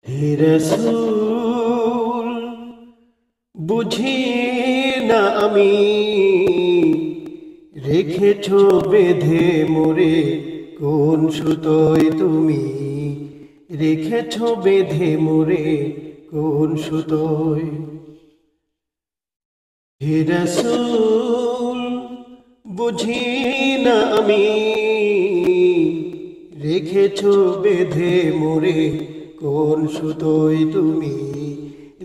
হে রাসূল, বুঝি না আমি রেখেছ বেঁধে মোরে কোন সুতোয় তুমি রেখেছ বেঁধে মোরে কোন সুতোয়। হে রাসূল, বুঝি না আমি রেখেছ বেঁধে মোরে কোন সুতোয় তুমি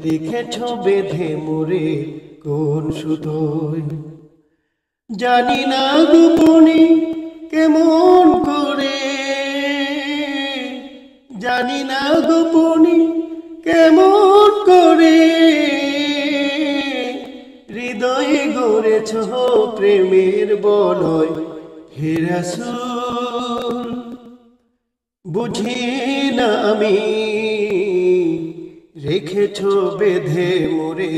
রেখেছ বেঁধে মোরে কোন সুতোয়। জানি না গোপনে কেমন করে, জানি না গোপনে কেমন করে হৃদয়ে গড়েছ প্রেমের বলয়। হে রাসূল, বুঝি না আমি রেখেছ বেঁধে মোরে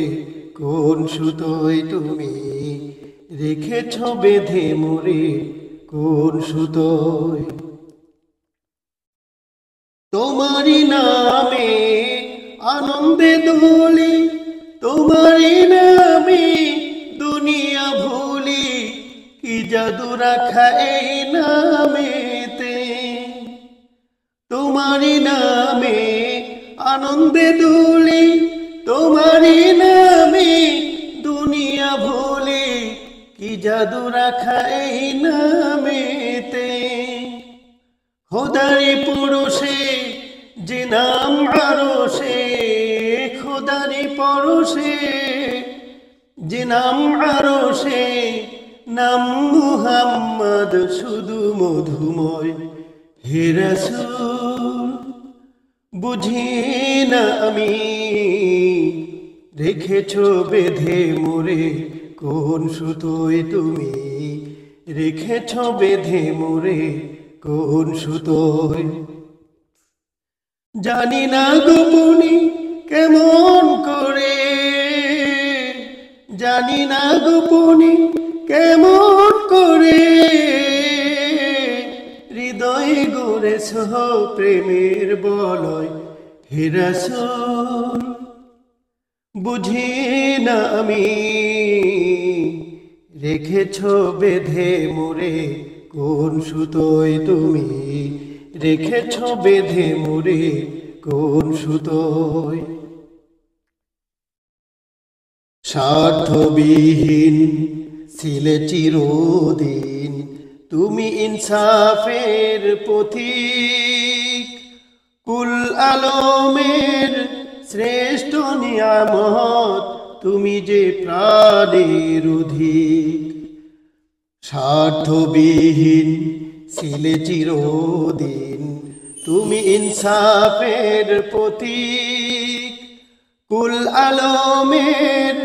কোন সুতোয় তুমি রেখেছ বেঁধে মোরে কোন সুতোয়। তোমারি নামে আনন্দে দোলে, তোমারি নামে দুনিয়া ভুলি, কি জাদু রাখা এই নামেতে। তোমারি নামে আনন্দে দোলে, তোমারি নামে দুনিয়া ভুলি, কি জাদু রাখা এই নামেতে। খোদারি পরশে যে নাম আরশে, খোদারি পরশে যে নাম আরশে, নাম মুহাম্মদ শুধু মধুময়। হে রাসূল, বুঝি না আমি রেখেছ বেঁধে মোরে কোন সুতোয় তুমি রেখেছ বেঁধে মোরে কোন সুতোয়। জানি না গোপনে কেমন করে, জানি না গোপনে কেমন করে হৃদয়ে গড়েছ প্রেমের বলয়। হে রাসূল, বুঝি না আমি রেখেছ বেঁধে মোরে কোন সুতোয় তুমি রেখেছ বেঁধে মোরে কোন সুতোয়। স্বার্থবিহীন ছিলে চিরদিন তুমি ইনসাফের পথিক, কুল আলমের শ্রেষ্ঠ নিয়ামত তুমি যে প্রাণের অধিক। স্বার্থবিহীন ছিলে চিরদিন তুমি ইনসাফের পথিক, কুল আলমের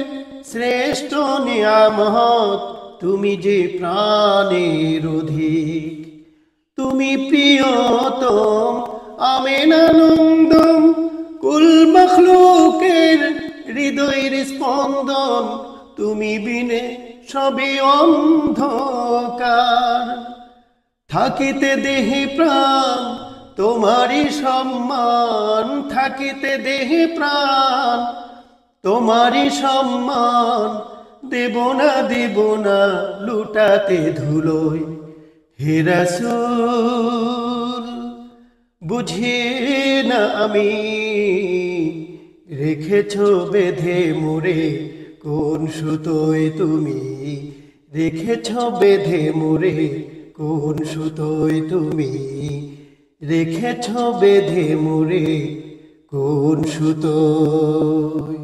শ্রেষ্ঠ নিয়ামত তুমি যে প্রাণের অধিক। তুমি প্রিয়তম আমেনানন্দম, কুল মখলুকের হৃদয়ের স্পন্দন, তুমি বিনে সবে অন্ধকার। থাকিতে দেহে প্রাণ তোমারি সম্মান, থাকিতে দেহে প্রাণ তোমারি সম্মান, দেব না লুটাতে ধুলোয়। হে রাসূল, বুঝি না আমি রেখেছ বেঁধে মোরে কোন সুতোয় তুমি রেখেছ বেঁধে মোরে কোন সুতোয় তুমি রেখেছ বেঁধে মোরে কোন সুতোয়।